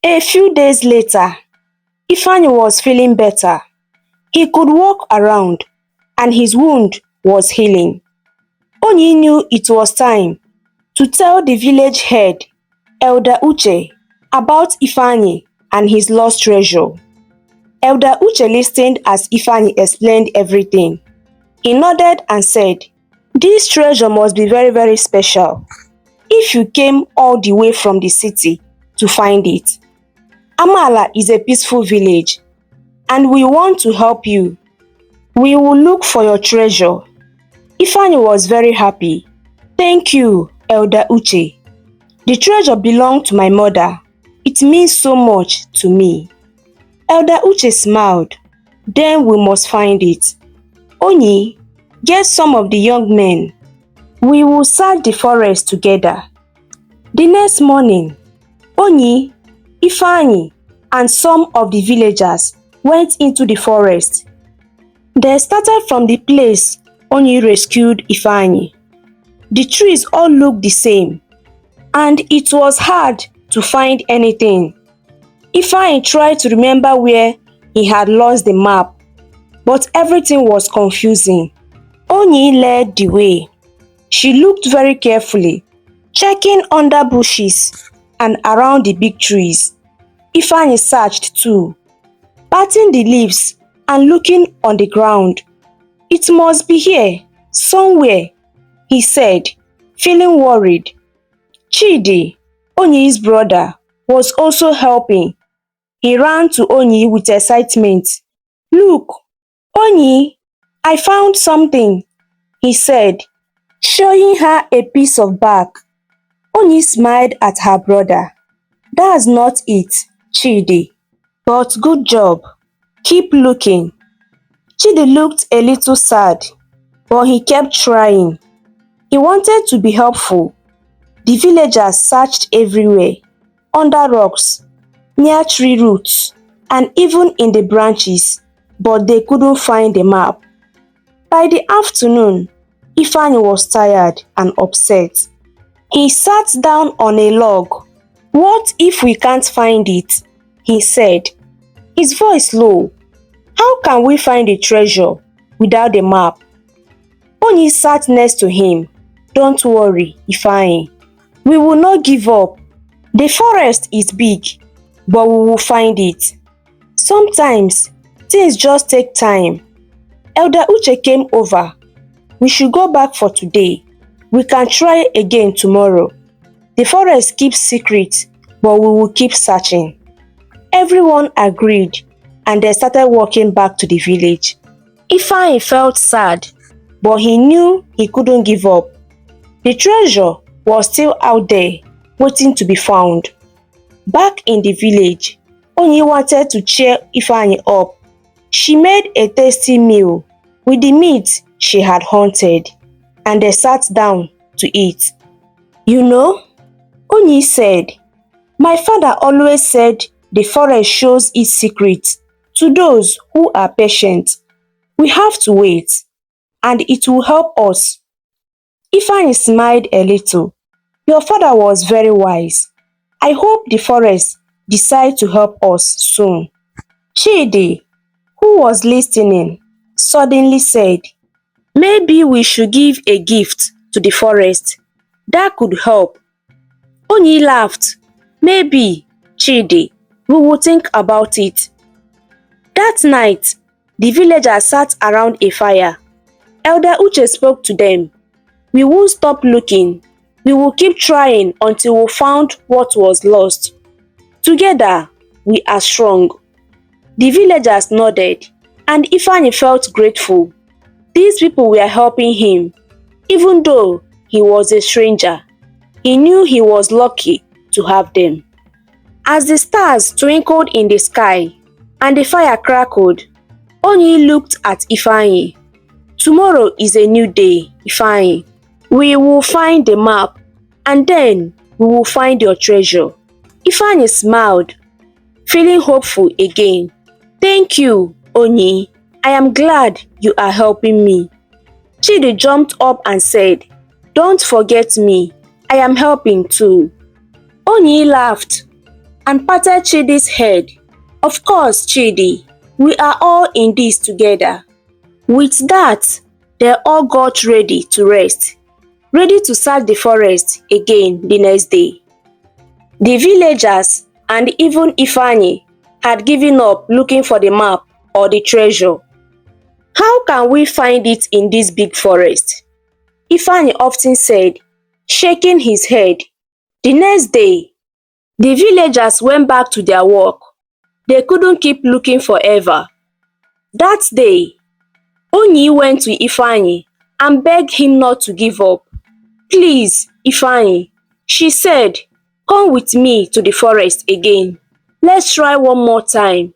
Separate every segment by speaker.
Speaker 1: A few days later, Ifeanyi was feeling better. He could walk around and his wound was healing. Onyi knew it was time to tell the village head, Elder Uche, about Ifeanyi and his lost treasure. Elder Uche listened as Ifeanyi explained everything. He nodded and said, "This treasure must be very, very special if you came all the way from the city to find it. Amala is a peaceful village and we want to help you. We will look for your treasure." Ifeanyi was very happy. "Thank you, Elder Uche. The treasure belonged to my mother. It means so much to me." Elder Uche smiled. "Then we must find it. Onyi, get some of the young men. We will search the forest together." The next morning, Onyi, Ifeanyi, and some of the villagers went into the forest. They started from the place Onyi rescued Ifeanyi. The trees all looked the same, and it was hard to find anything. Ifeanyi tried to remember where he had lost the map, but everything was confusing. Onyi led the way. She looked very carefully, checking under bushes and around the big trees. Ifeanyi searched too, patting the leaves and looking on the ground. "It must be here, somewhere," he said, feeling worried. Chidi, Onyi's brother, was also helping. He ran to Onyi with excitement. "Look, Onyi, I found something," he said, showing her a piece of bark. Onyi smiled at her brother. "That's not it, Chidi, but good job. Keep looking." Chidi looked a little sad, but he kept trying. He wanted to be helpful. The villagers searched everywhere, under rocks, near tree roots, and even in the branches, but they couldn't find the map. By the afternoon, Ifeanyi was tired and upset. He sat down on a log. "What if we can't find it?" he said, his voice low. "How can we find the treasure without the map?" Onyi sat next to him. "Don't worry, Ifeanyi. We will not give up. The forest is big, but we will find it. Sometimes, things just take time." Elder Uche came over. "We should go back for today. We can try again tomorrow. The forest keeps secret, but we will keep searching." Everyone agreed, and they started walking back to the village. Ifeanyi felt sad, but he knew he couldn't give up. The treasure was still out there, waiting to be found. Back in the village, Onyi wanted to cheer Ifeanyi up. She made a tasty meal with the meat she had hunted, and they sat down to eat. "You know," Onyi said, "my father always said the forest shows its secrets to those who are patient. We have to wait, and it will help us." Ifeanyi smiled a little. "Your father was very wise. I hope the forest decides to help us soon." Chidi, who was listening, suddenly said, "Maybe we should give a gift to the forest. That could help." Onyi laughed. "Maybe, Chidi, we will think about it." That night, the villagers sat around a fire. Elder Uche spoke to them. "We won't stop looking. We will keep trying until we found what was lost. Together, we are strong." The villagers nodded, and Ifeanyi felt grateful. These people were helping him. Even though he was a stranger, he knew he was lucky to have them. As the stars twinkled in the sky and the fire crackled, Onyi looked at Ifeanyi. "Tomorrow is a new day, Ifeanyi. We will find the map, and then we will find your treasure." Ifeanyi smiled, feeling hopeful again. "Thank you, Onyi. I am glad you are helping me." Chidi jumped up and said, "Don't forget me. I am helping too." Onyi laughed. and patted Chidi's head. Of course, Chidi, we are all in this together. With that, they all got ready to rest, ready to search the forest again the next day. The villagers and even Ifeanyi had given up looking for the map or the treasure. How can we find it in this big forest? Ifeanyi often said, shaking his head. The next day, the villagers went back to their work. They couldn't keep looking forever. That day, Onyi went to Ifeanyi and begged him not to give up. Please, Ifeanyi, she said, come with me to the forest again. Let's try one more time.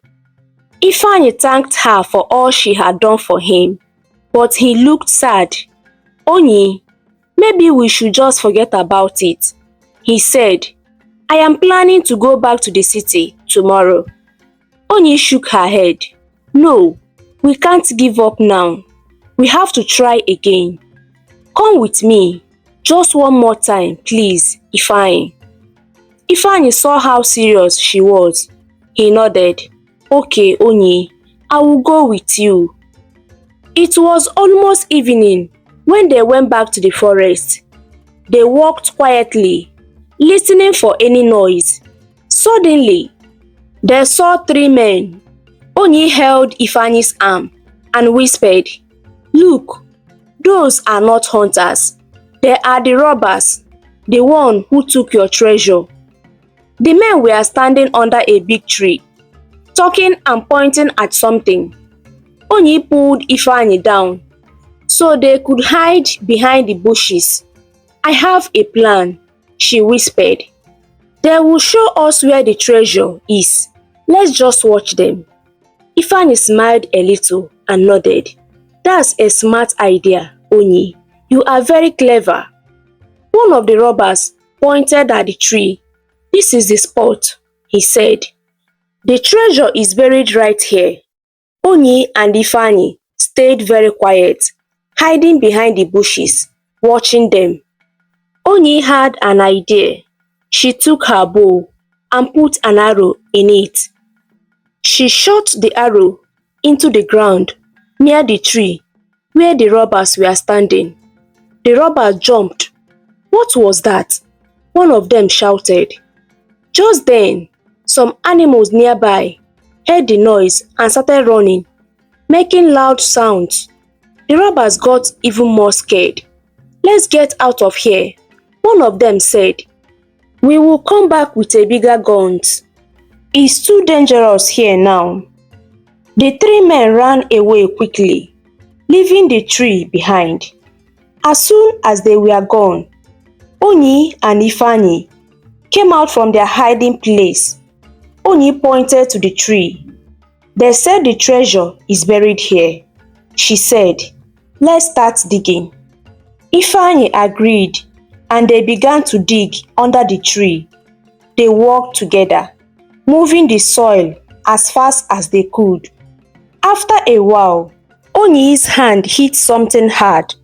Speaker 1: Ifeanyi thanked her for all she had done for him, but he looked sad. Onyi, maybe we should just forget about it. He said, I am planning to go back to the city tomorrow. Onyi shook her head. No, we can't give up now. We have to try again. Come with me. Just one more time, please, Ifeanyi. Ifeanyi saw how serious she was. He nodded. Okay, Onyi, I will go with you. It was almost evening when they went back to the forest. They walked quietly, listening for any noise. Suddenly, they saw three men. Onyi held Ifeanyi's arm and whispered, Look, those are not hunters. They are the robbers, the one who took your treasure. The men were standing under a big tree, talking and pointing at something. Onyi pulled Ifeanyi down so they could hide behind the bushes. I have a plan, she whispered. They will show us where the treasure is. Let's just watch them. Ifeanyi smiled a little and nodded. That's a smart idea, Onyi. You are very clever. One of the robbers pointed at the tree. This is the spot, he said. The treasure is buried right here. Onyi and Ifeanyi stayed very quiet, hiding behind the bushes, watching them. Onyi had an idea. She took her bow and put an arrow in it. She shot the arrow into the ground near the tree where the robbers were standing. The robbers jumped. What was that? One of them shouted. Just then, some animals nearby heard the noise and started running, making loud sounds. The robbers got even more scared. Let's get out of here, one of them said. We will come back with a bigger guns. It's too dangerous here now. The three men ran away quickly, leaving the tree behind. As soon as they were gone, Onyi and Ifeanyi came out from their hiding place. Onyi pointed to the tree. They said the treasure is buried here. She said, let's start digging. Ifeanyi agreed and they began to dig under the tree. They worked together, moving the soil as fast as they could. After a while, Onyi's hand hit something hard.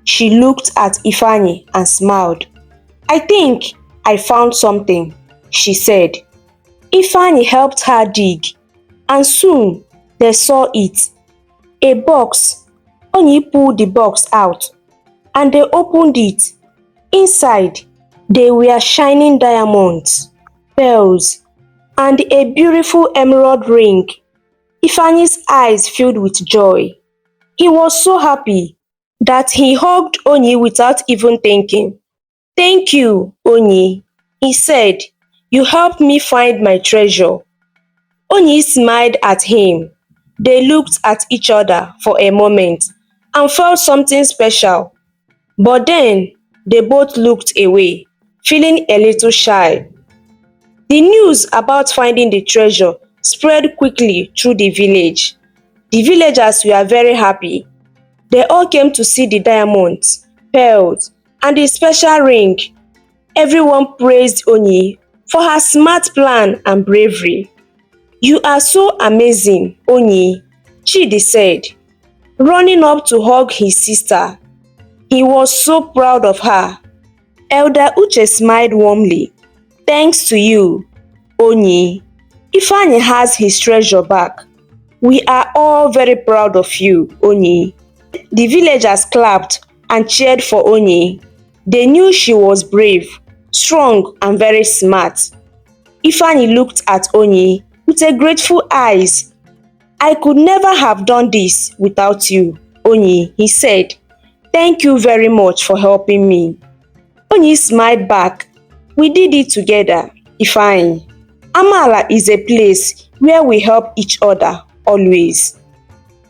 Speaker 1: She looked at Ifeanyi and smiled. I think I found something, she said. Ifeanyi helped her dig, and soon they saw it. A box. Onyi pulled the box out, and they opened it. Inside, there were shining diamonds, pearls, and a beautiful emerald ring. Ifeanyi's eyes filled with joy. He was so happy that he hugged Onyi without even thinking. Thank you, Onyi, he said. You helped me find my treasure. Onyi smiled at him. They looked at each other for a moment and felt something special. But then they both looked away, feeling a little shy. The news about finding the treasure spread quickly through the village. The villagers were very happy. They all came to see the diamonds, pearls, and the special ring. Everyone praised Onyi for her smart plan and bravery. You are so amazing, Onyi, Chidi said, running up to hug his sister. He was so proud of her. Elder Uche smiled warmly. Thanks to you, Onyi, Ifeanyi has his treasure back. We are all very proud of you, Onyi. The villagers clapped and cheered for Onyi. They knew she was brave, strong and very smart. Ifeanyi looked at Onyi with a grateful eyes. I could never have done this without you, Onyi, he said. Thank you very much for helping me. Onyi smiled back. We did it together, Ifeanyi. Amala is a place where we help each other always.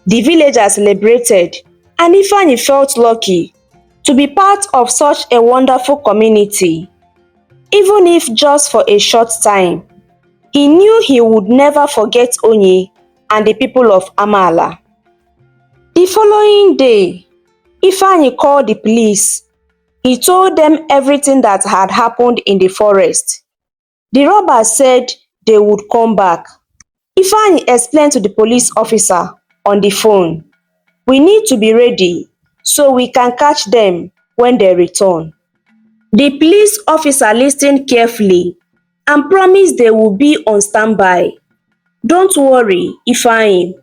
Speaker 1: The villagers celebrated, and Ifeanyi felt lucky to be part of such a wonderful community. Even if just for a short time, he knew he would never forget Onyi and the people of Amala. The following day, Ifeanyi called the police. He told them everything that had happened in the forest. The robbers said they would come back. Ifeanyi explained to the police officer on the phone, we need to be ready so we can catch them when they return. The police officer listened carefully and promised they would be on standby. Don't worry, Ifeanyi.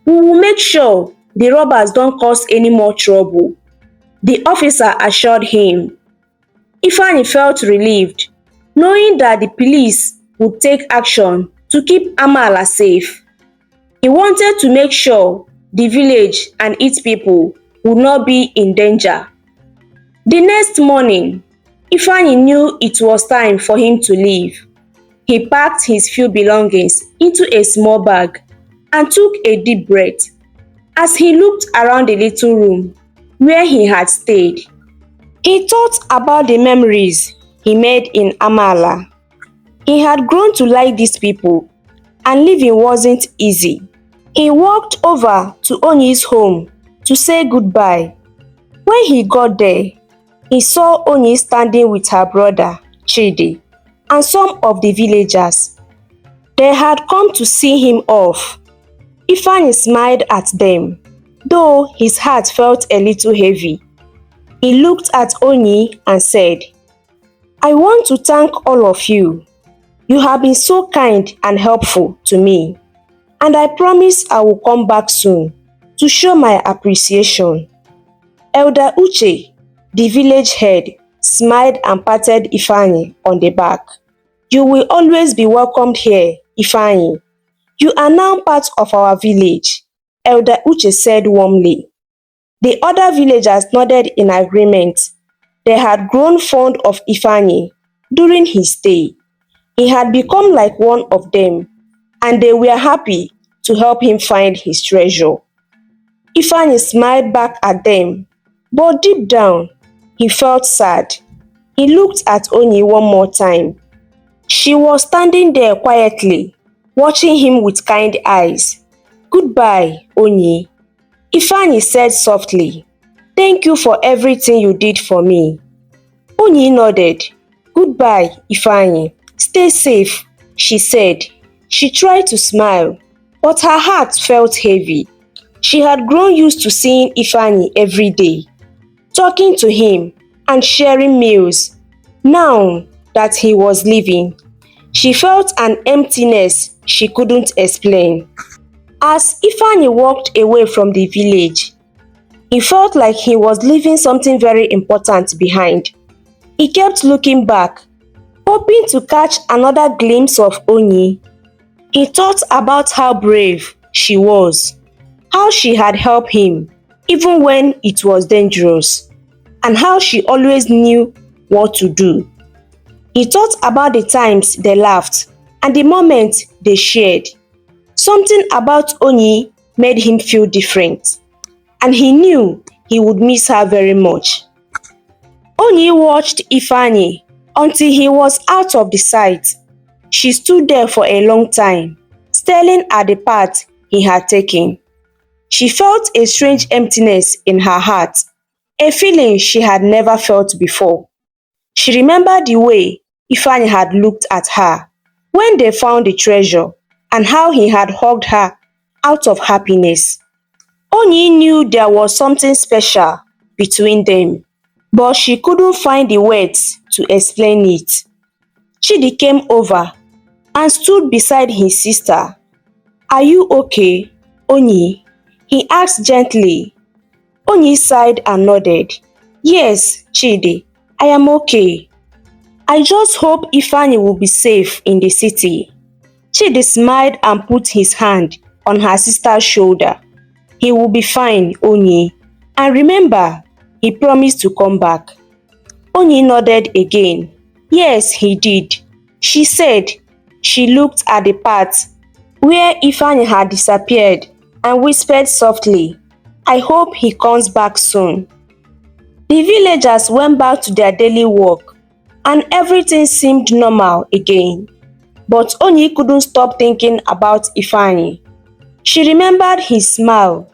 Speaker 1: We will make sure the robbers don't cause any more trouble, the officer assured him. Ifeanyi felt relieved, knowing that the police would take action to keep Amala safe. He wanted to make sure the village and its people would not be in danger. The next morning, Ifeanyi knew it was time for him to leave. He packed his few belongings into a small bag and took a deep breath. As he looked around the little room where he had stayed, he thought about the memories he made in Amala. He had grown to like these people, and living wasn't easy. He walked over to Onyi's home to say goodbye. When he got there, he saw Onyi standing with her brother, Chidi, and some of the villagers. They had come to see him off. Ifeanyi smiled at them, though his heart felt a little heavy. He looked at Onyi and said, I want to thank all of you. You have been so kind and helpful to me, and I promise I will come back soon to show my appreciation. Elder Uche, the village head, smiled and patted Ifeanyi on the back. You will always be welcomed here, Ifeanyi. You are now part of our village, Elder Uche said warmly. The other villagers nodded in agreement. They had grown fond of Ifeanyi during his stay. He had become like one of them, and they were happy to help him find his treasure. Ifeanyi smiled back at them, but deep down, he felt sad. He looked at Onyi one more time. She was standing there quietly, watching him with kind eyes. Goodbye, Onyi, Ifeanyi said softly. Thank you for everything you did for me. Onyi nodded. Goodbye, Ifeanyi. Stay safe, she said. She tried to smile, but her heart felt heavy. She had grown used to seeing Ifeanyi every day, talking to him and sharing meals. Now that he was leaving, she felt an emptiness she couldn't explain. As Ifeanyi walked away from the village, he felt like he was leaving something very important behind. He kept looking back, hoping to catch another glimpse of Onyi. He thought about how brave she was, how she had helped him even when it was dangerous, and how she always knew what to do. He thought about the times they laughed and the moments they shared. Something about Onyi made him feel different, and he knew he would miss her very much. Onyi watched Ifeanyi until he was out of the sight. She stood there for a long time, staring at the path he had taken. She felt a strange emptiness in her heart, a feeling she had never felt before. She remembered the way Ifeanyi had looked at her when they found the treasure and how he had hugged her out of happiness. Onyi knew there was something special between them, but she couldn't find the words to explain it. Chidi came over. and stood beside his sister. "Are you okay, Onyi?" he asked gently. Onyi sighed and nodded. "Yes, Chidi, I am okay. I just hope Ifeanyi will be safe in the city." Chidi smiled and put his hand on her sister's shoulder. "He will be fine, Onyi. And remember, he promised to come back." Onyi nodded again. "Yes, he did," she said. She looked at the part where Ifeanyi had disappeared and whispered softly, "I hope he comes back soon." The villagers went back to their daily work and everything seemed normal again. But Onyi couldn't stop thinking about Ifeanyi. She remembered his smile,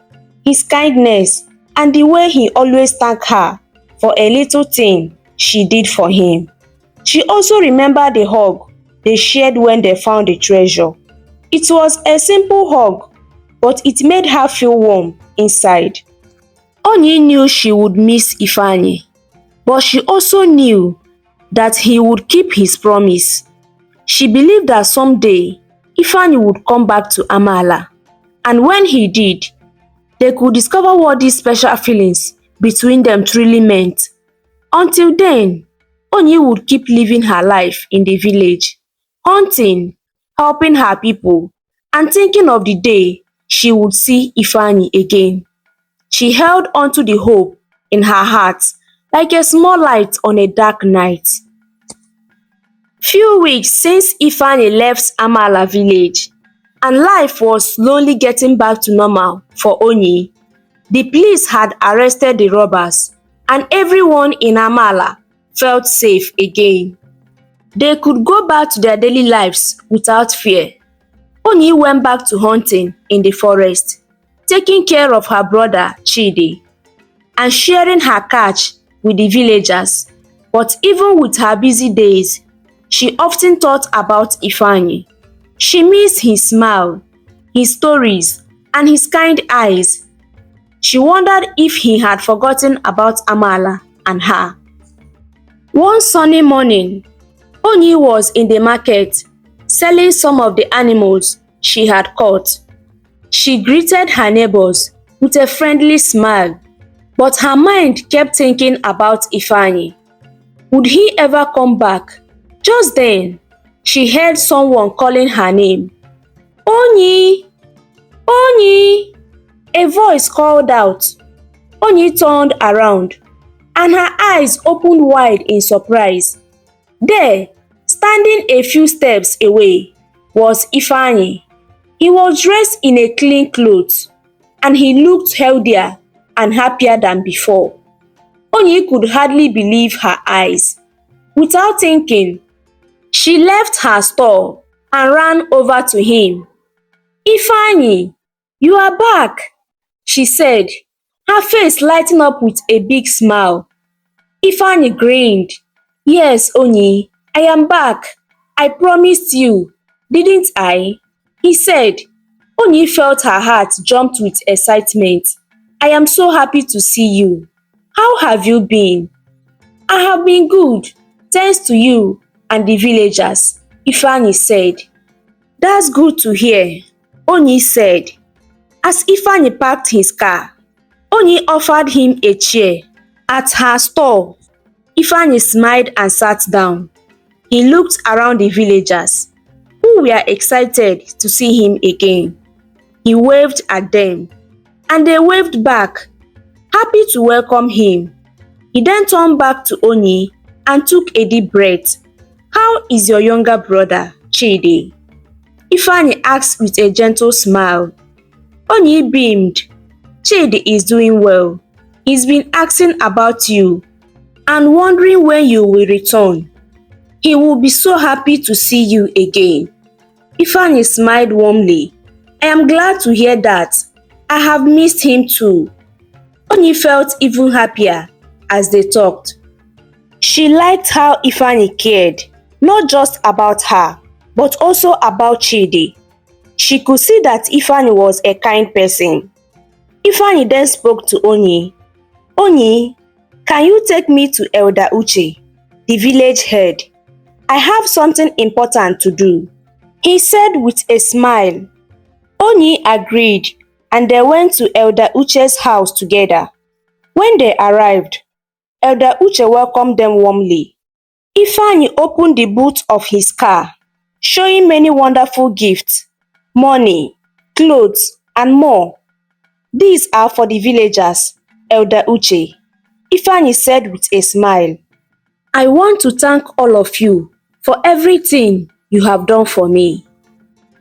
Speaker 1: his kindness, and the way he always thanked her for a little thing she did for him. She also remembered the hug they shared when they found the treasure. It was a simple hug, but it made her feel warm inside. Onyi knew she would miss Ifeanyi, but she also knew that he would keep his promise. She believed that someday Ifeanyi would come back to Amala, and when he did, they could discover what these special feelings between them truly meant. Until then, Onyi would keep living her life in the village, hunting, helping her people, and thinking of the day she would see Ifeanyi again. She held onto the hope in her heart like a small light on a dark night. Few weeks since Ifeanyi left Amala village, and life was slowly getting back to normal for Onyi. The police had arrested the robbers, and everyone in Amala felt safe again. They could go back to their daily lives without fear. Onyi went back to hunting in the forest, taking care of her brother Chidi, and sharing her catch with the villagers. But even with her busy days, she often thought about Ifeanyi. She missed his smile, his stories, and his kind eyes. She wondered if he had forgotten about Amala and her. One sunny morning, Onyi was in the market selling some of the animals she had caught. She greeted her neighbors with a friendly smile, but her mind kept thinking about Ifeanyi. Would he ever come back? Just then, she heard someone calling her name. "Onyi! Onyi!" A voice called out. Onyi turned around, and her eyes opened wide in surprise. There, standing a few steps away, was Ifeanyi. He was dressed in a clean clothes, and he looked healthier and happier than before. Onyi could hardly believe her eyes. Without thinking, she left her store and ran over to him. "Ifeanyi, you are back," she said, her face lighting up with a big smile. Ifeanyi grinned. "Yes, Onyi, I am back. I promised you, didn't I?" he said. Onyi felt her heart jumped with excitement. "I am so happy to see you. How have you been?" "I have been good, thanks to you and the villagers," Ifeanyi said. "That's good to hear," Onyi said. As Ifeanyi parked his car, Onyi offered him a chair at her store. Ifeanyi smiled and sat down. He looked around the villagers, who were excited to see him again. He waved at them, and they waved back, happy to welcome him. He then turned back to Onyi and took a deep breath. "How is your younger brother, Chidi?" Ifeanyi asked with a gentle smile. Onyi beamed. "Chidi is doing well. He's been asking about you and wondering when you will return. He will be so happy to see you again." Ifeanyi smiled warmly. "I am glad to hear that. I have missed him too." Onyi felt even happier as they talked. She liked how Ifeanyi cared, not just about her, but also about Chidi. She could see that Ifeanyi was a kind person. Ifeanyi then spoke to Onyi. "Onyi, can you take me to Elder Uche, the village head? I have something important to do." he said with a smile. Onyi agreed, and they went to Elder Uche's house together. When they arrived, Elder Uche welcomed them warmly. Ifeanyi opened the boot of his car, showing many wonderful gifts, money, clothes, and more. These are for the villagers, Elder Uche, Ifeanyi said with a smile. I want to thank all of you for everything you have done for me.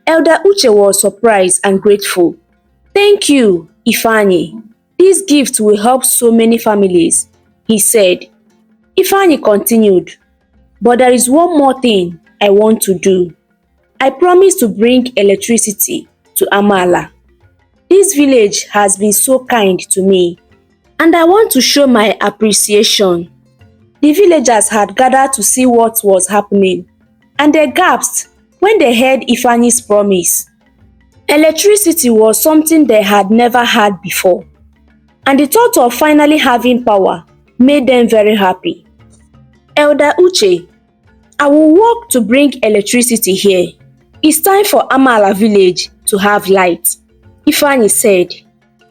Speaker 1: Elder Uche was surprised and grateful. Thank you, Ifeanyi. These gifts will help so many families, he said. Ifeanyi continued, but there is one more thing I want to do. I promise to bring electricity to Amala. This village has been so kind to me, and I want to show my appreciation. The villagers had gathered to see what was happening, and they gasped when they heard Ifeanyi's promise. Electricity was something they had never had before, and the thought of finally having power made them very happy. Elder Uche, I will work to bring electricity here. It's time for Amala village to have light, Ifeanyi said.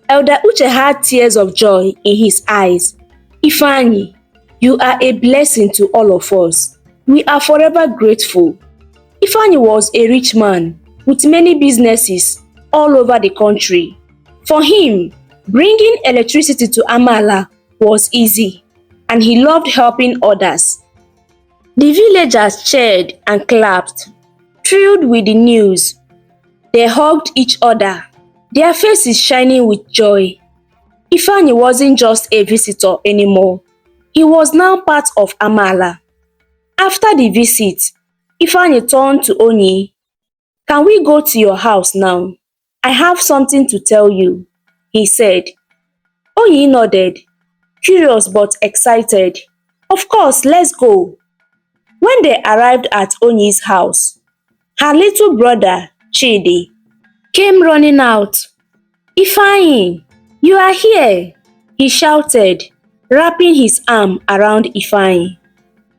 Speaker 1: Elder Uche had tears of joy in his eyes. Ifeanyi, you are a blessing to all of us. We are forever grateful. Ifeanyi was a rich man with many businesses all over the country. For him, bringing electricity to Amala was easy, and he loved helping others. The villagers cheered and clapped, thrilled with the news. They hugged each other, their faces shining with joy. Ifeanyi wasn't just a visitor anymore. He was now part of Amala. After the visit, Ifeanyi turned to Onyi. Can we go to your house now? I have something to tell you, he said. Onyi nodded, curious but excited. Of course, let's go. When they arrived at Onyi's house, her little brother, Chidi, came running out. Ifeanyi, you are here, he shouted, wrapping his arm around Ifeanyi.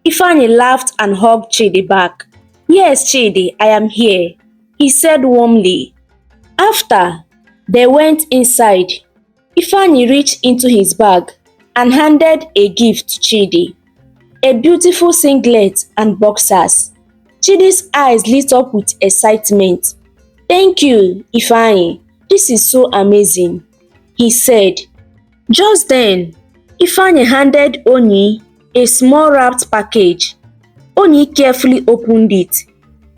Speaker 1: Ifeanyi laughed and hugged Chidi back. Yes, Chidi, I am here, he said warmly. After, they went inside. Ifeanyi reached into his bag and handed a gift to Chidi. A beautiful singlet and boxers. Chidi's eyes lit up with excitement. Thank you, Ifeanyi. This is so amazing, he said. Just then, Ifeanyi handed Onyi a small wrapped package. Onyi carefully opened it,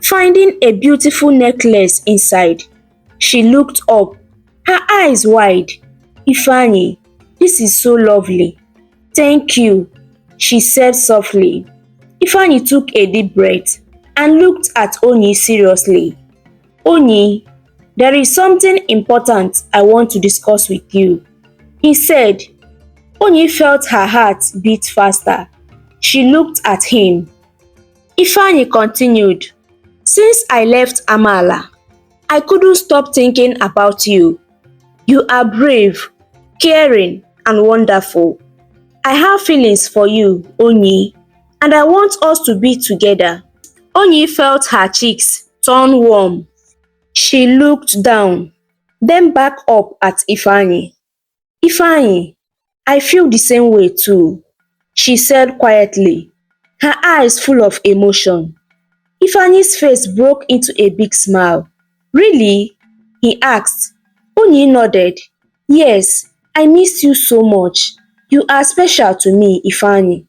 Speaker 1: finding a beautiful necklace inside. She looked up, her eyes wide. Ifeanyi, this is so lovely. Thank you, she said softly. Ifeanyi took a deep breath and looked at Onyi seriously. Onyi, there is something important I want to discuss with you, he said. Onyi felt her heart beat faster. She looked at him. Ifeanyi continued, since I left Amala, I couldn't stop thinking about you. You are brave, caring, and wonderful. I have feelings for you, Onyi, and I want us to be together. Onyi felt her cheeks turn warm. She looked down, then back up at Ifeanyi. Ifeanyi, I feel the same way too, she said quietly, her eyes full of emotion. Ifeanyi's face broke into a big smile. Really? He asked. Onyi nodded. Yes, I miss you so much. You are special to me, Ifeanyi.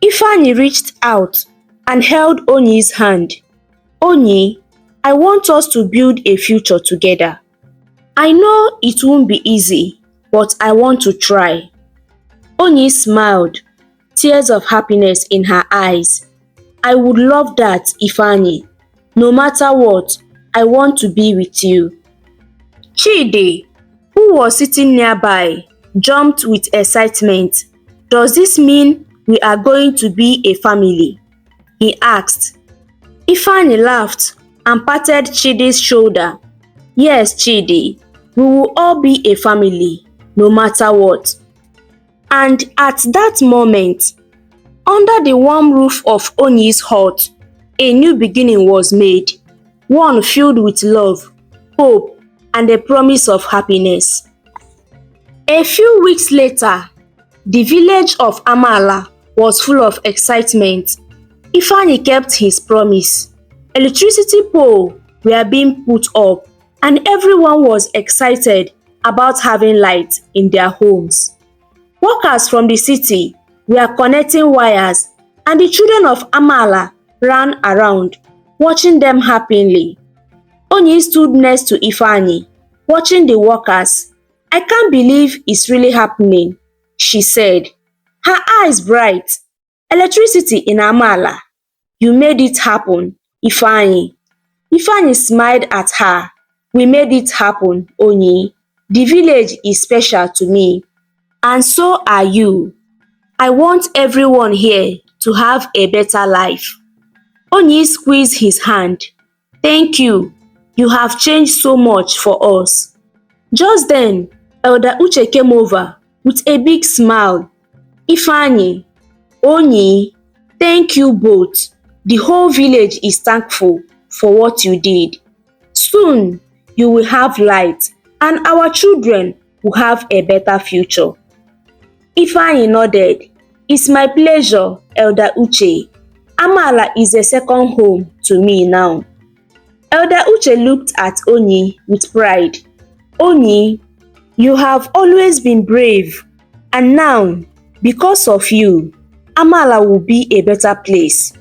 Speaker 1: Ifeanyi reached out and held Onyi's hand. Onyi, I want us to build a future together. I know it won't be easy, but I want to try. Onyi smiled, tears of happiness in her eyes. I would love that, Ifeanyi. No matter what, I want to be with you. Chidi, who was sitting nearby, jumped with excitement. Does this mean we are going to be a family? He asked. Ifeanyi laughed and patted Chidi's shoulder. Yes, Chidi, we will all be a family, no matter what. And at that moment, under the warm roof of Onyi's hut, a new beginning was made. one filled with love, hope, and a promise of happiness. A few weeks later, the village of Amala was full of excitement. Ifeanyi kept his promise. Electricity poles were being put up, and everyone was excited about having light in their homes. Workers from the city were connecting wires, and the children of Amala ran around, watching them happily. Onyi stood next to Ifeanyi, watching the workers. "I can't believe it's really happening," she said, her eyes bright. "Electricity in Amala. You made it happen, Ifeanyi." Ifeanyi smiled at her. "We made it happen, Onyi. The village is special to me. And so are you. I want everyone here to have a better life." Onyi squeezed his hand. "Thank you. You have changed so much for us." Just then, Elder Uche came over with a big smile. "Ifeanyi, Onyi, thank you both. The whole village is thankful for what you did. Soon, you will have light, and our children will have a better future." Ifeanyi nodded. "It's my pleasure, Elder Uche. Amala is a second home to me now." Elder Uche looked at Onyi with pride. "Onyi, you have always been brave, and now, because of you, Amala will be a better place.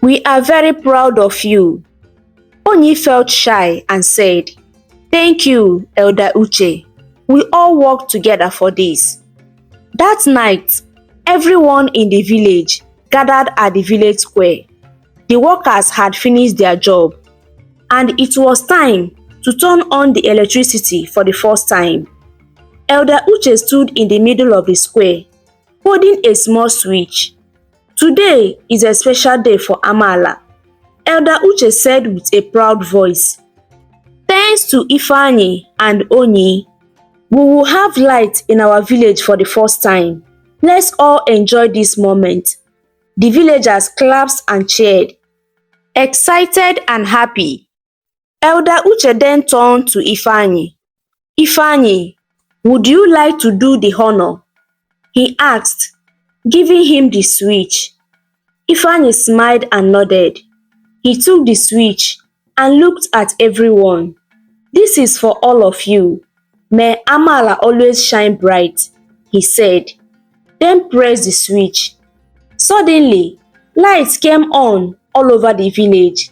Speaker 1: We are very proud of you." Onyi felt shy and said, "Thank you, Elder Uche. We all work together for this." That night, everyone in the village gathered at the village square. The workers had finished their job, and it was time to turn on the electricity for the first time. Elder Uche stood in the middle of the square, holding a small switch. "Today is a special day for Amala," Elder Uche said with a proud voice. "Thanks to Ifeanyi and Onyi, we will have light in our village for the first time. Let's all enjoy this moment." The villagers clapped and cheered, excited and happy. Elder Uche then turned to Ifeanyi. "Ifeanyi, would you like to do the honor?" he asked, giving him the switch. Ifeanyi smiled and nodded. He took the switch and looked at everyone. "This is for all of you. May Amala always shine bright," he said, then pressed the switch. Suddenly, lights came on all over the village.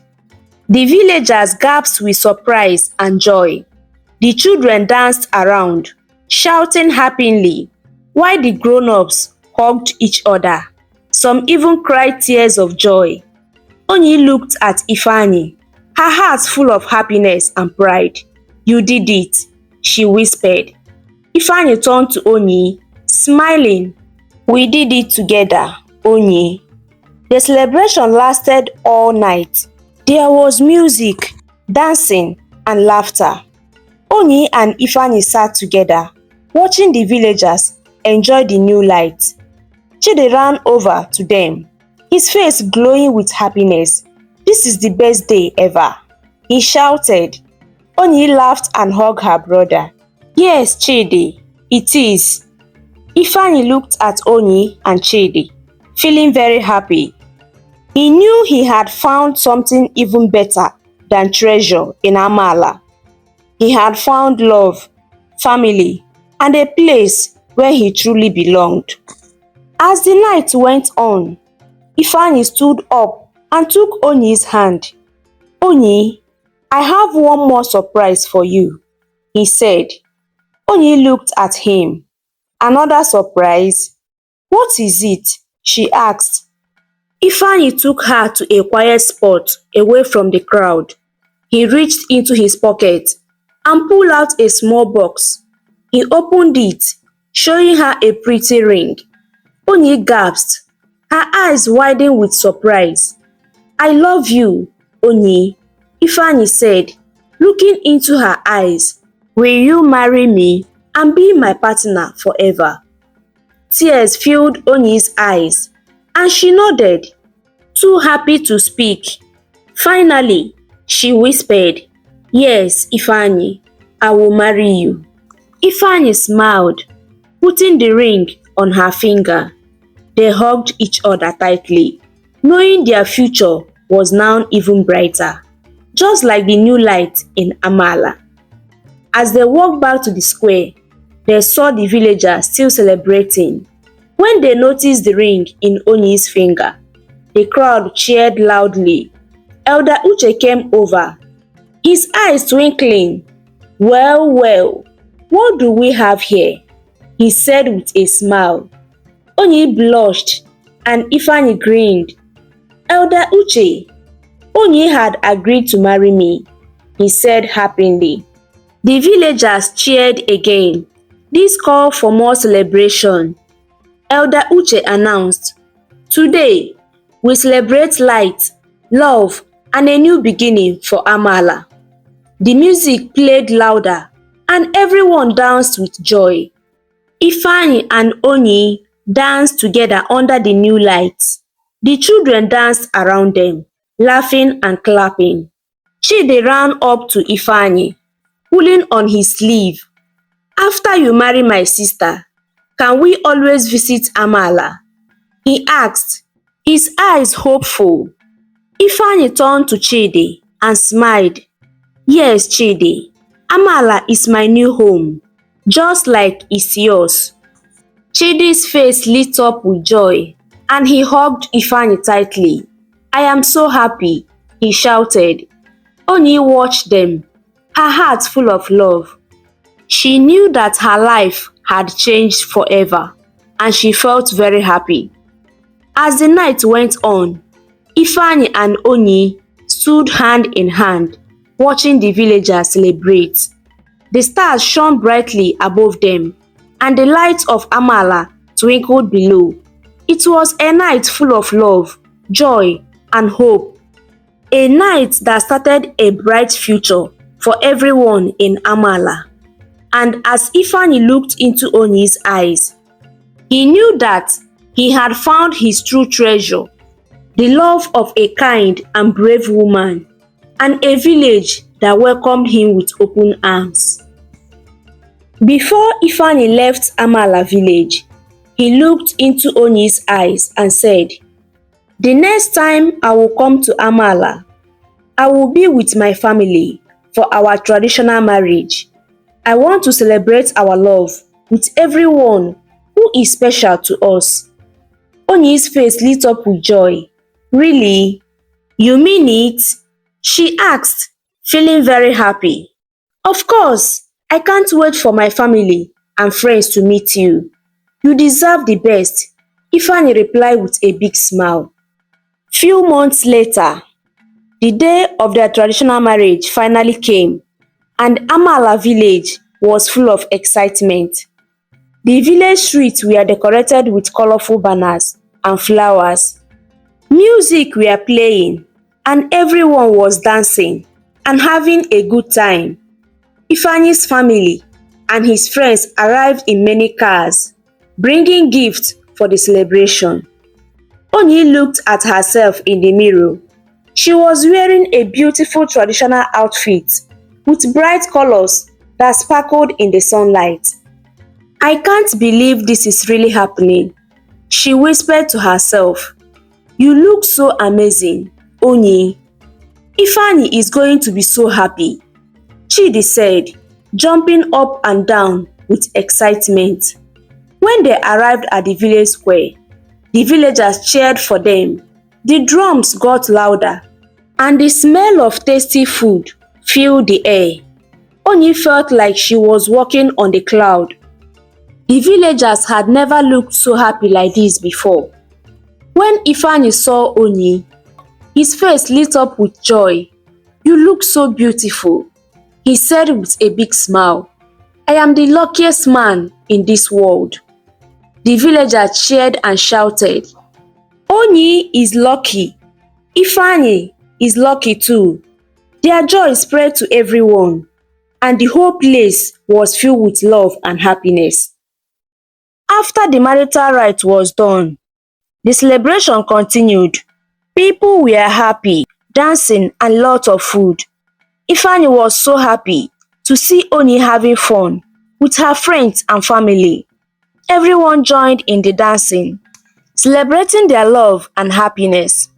Speaker 1: The villagers gasped with surprise and joy. The children danced around, shouting happily, while the grown-ups hugged each other. Some even cried tears of joy. Onyi looked at Ifeanyi, her heart full of happiness and pride. "You did it," she whispered. Ifeanyi turned to Onyi, smiling. "We did it together, Onyi." The celebration lasted all night. There was music, dancing, and laughter. Onyi and Ifeanyi sat together, watching the villagers enjoy the new light. Chidi ran over to them, his face glowing with happiness. "This is the best day ever," he shouted. Onyi laughed and hugged her brother. "Yes, Chidi, it is." Ifeanyi looked at Onyi and Chidi, feeling very happy. He knew he had found something even better than treasure in Amala. He had found love, family, and a place where he truly belonged. As the night went on, Ifeanyi stood up and took Onyi's hand. "Onyi, I have one more surprise for you," he said. Onyi looked at him. "Another surprise? What is it?" she asked. Ifeanyi took her to a quiet spot away from the crowd. He reached into his pocket and pulled out a small box. He opened it, showing her a pretty ring. Onyi gasped, her eyes widened with surprise. "I love you, Onyi," Ifeanyi said, looking into her eyes. "Will you marry me and be my partner forever?" Tears filled Onyi's eyes, and she nodded, too happy to speak. Finally, She whispered, "Yes, Ifeanyi, I will marry you." Ifeanyi smiled, putting the ring on her finger. They hugged each other tightly, knowing their future was now even brighter, just like the new light in Amala. As they walked back to the square, they saw the villagers still celebrating. When they noticed the ring in Onyi's finger, the crowd cheered loudly. Elder Uche came over, his eyes twinkling. "Well, well, what do we have here?" he said with a smile. Onyi blushed and Ifeanyi grinned. "Elder Uche, Onyi had agreed to marry me," he said happily. The villagers cheered again. This called for more celebration. Elder Uche announced, "Today, we celebrate light, love, and a new beginning for Amala." The music played louder, and everyone danced with joy. Ifeanyi and Onyi danced together under the new lights. The children danced around them, laughing and clapping. Chidi ran up to Ifeanyi, pulling on his sleeve. "After you marry my sister, can we always visit Amala?" he asked, his eyes hopeful. Ifeanyi turned to Chidi and smiled. "Yes, Chidi, Amala is my new home, just like it's yours." Chidi's face lit up with joy, and he hugged Ifeanyi tightly. "I am so happy," he shouted. Onyi watched them, her heart full of love. She knew that her life had changed forever, and she felt very happy. As the night went on, Ifeanyi and Onyi stood hand in hand, watching the villagers celebrate. The stars shone brightly above them, and the lights of Amala twinkled below. It was a night full of love, joy, and hope. A night that started a bright future for everyone in Amala. And as Ifeanyi looked into Onyi's eyes, he knew that he had found his true treasure, the love of a kind and brave woman, and a village that welcomed him with open arms. Before Ifeanyi left Amala village, he looked into Onyi's eyes and said, "The next time I will come to Amala, I will be with my family for our traditional marriage. I want to celebrate our love with everyone who is special to us." Onyi's face lit up with joy. "Really? You mean it?" she asked, feeling very happy. "Of course, I can't wait for my family and friends to meet you. You deserve the best," Ifeanyi replied with a big smile. Few months later, the day of their traditional marriage finally came, and Amala village was full of excitement. The village streets were decorated with colorful banners and flowers. Music were playing, and everyone was dancing and having a good time. Ifeanyi's family and his friends arrived in many cars, bringing gifts for the celebration. Onyi looked at herself in the mirror. She was wearing a beautiful traditional outfit with bright colors that sparkled in the sunlight. "I can't believe this is really happening," she whispered to herself. "You look so amazing, Onyi. Ifeanyi is going to be so happy," Chidi said, jumping up and down with excitement. When they arrived at the village square, the villagers cheered for them. The drums got louder, and the smell of tasty food filled the air. Onyi felt like she was walking on the cloud. The villagers had never looked so happy like this before. When Ifeanyi saw Onyi, his face lit up with joy. "You look so beautiful," he said with a big smile. "I am the luckiest man in this world." The villagers cheered and shouted, "Onyi is lucky. Ifeanyi is lucky too." Their joy spread to everyone, and the whole place was filled with love and happiness. After the marital rite was done, the celebration continued. People were happy, dancing, and lots of food. Ifeanyi was so happy to see Onyi having fun with her friends and family. Everyone joined in the dancing, celebrating their love and happiness.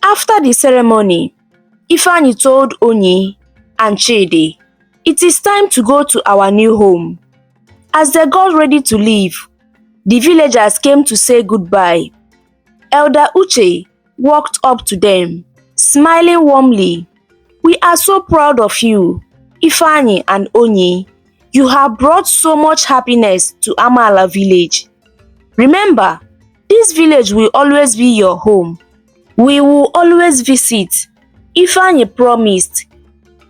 Speaker 1: After the ceremony, Ifeanyi told Onyi and Chidi, "It is time to go to our new home." As they got ready to leave, the villagers came to say goodbye. Elder Uche walked up to them, smiling warmly. "We are so proud of you, Ifeanyi and Onyi. You have brought so much happiness to Amala village. Remember, this village will always be your home. We will always visit," Ifeanyi promised,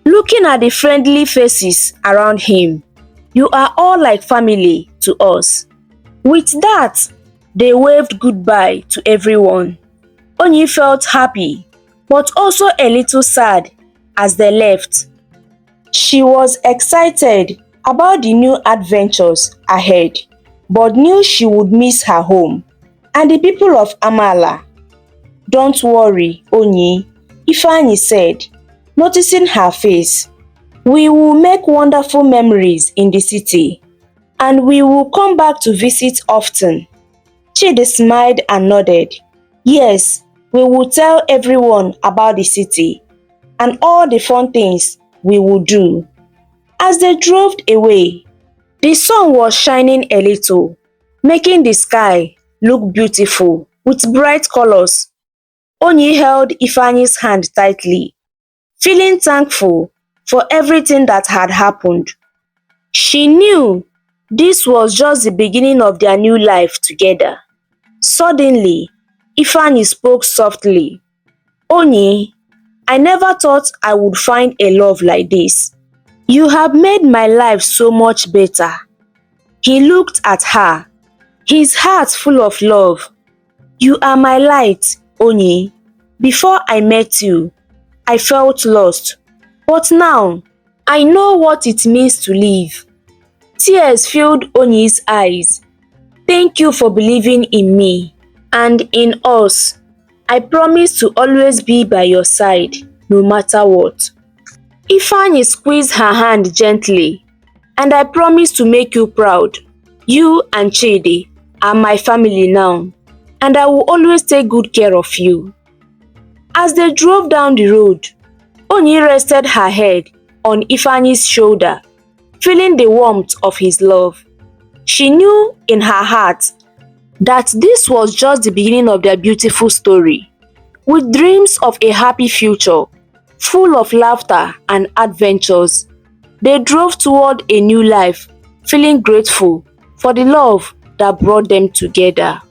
Speaker 1: looking at the friendly faces around him. "You are all like family to us." With that, they waved goodbye to everyone. Onyi felt happy, but also a little sad as they left. She was excited about the new adventures ahead, but knew she would miss her home and the people of Amala. "Don't worry, Onyi," Ifeanyi said, noticing her face. "We will make wonderful memories in the city, and we will come back to visit often." Chidi smiled and nodded. "Yes, we will tell everyone about the city and all the fun things we will do." As they drove away, the sun was shining a little, making the sky look beautiful with bright colors. Onyi held Ifeanyi's hand tightly, feeling thankful for everything that had happened. She knew this was just the beginning of their new life together. Suddenly, Ifeanyi spoke softly. "Onyi, I never thought I would find a love like this. You have made my life so much better." He looked at her, his heart full of love. "You are my light, Onyi. Before I met you, I felt lost, but now I know what it means to live." Tears filled Onyi's eyes. "Thank you for believing in me and in us. I promise to always be by your side, no matter what." Ifeanyi squeezed her hand gently. "And I promise to make you proud. You and Chidi are my family now, and I will always take good care of you." As they drove down the road, Onyi rested her head on Ifeanyi's shoulder, feeling the warmth of his love. She knew in her heart that this was just the beginning of their beautiful story, with dreams of a happy future, full of laughter and adventures. They drove toward a new life, feeling grateful for the love that brought them together.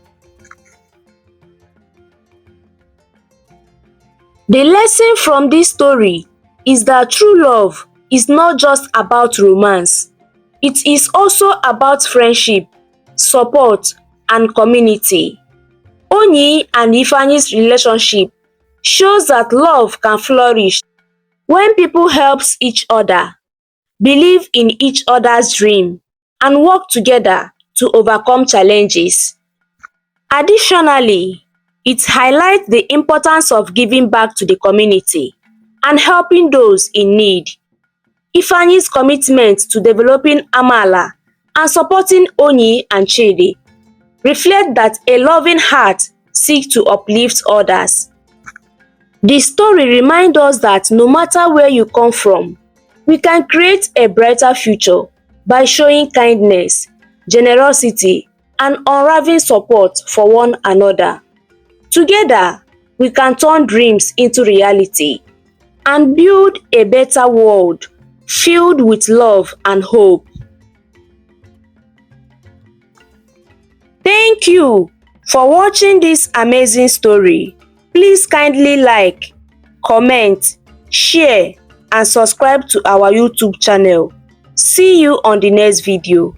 Speaker 1: The lesson from this story is that true love is not just about romance. It is also about friendship, support, and community. Onyi and Ifeanyi's relationship shows that love can flourish when people help each other, believe in each other's dream, and work together to overcome challenges. Additionally, it highlights the importance of giving back to the community and helping those in need. Ifeanyi's commitment to developing Amala and supporting Onyi and Chidi reflect that a loving heart seeks to uplift others. The story reminds us that no matter where you come from, we can create a brighter future by showing kindness, generosity, and unwavering support for one another. Together, we can turn dreams into reality and build a better world filled with love and hope. Thank you for watching this amazing story. Please kindly like, comment, share, and subscribe to our YouTube channel. See you on the next video.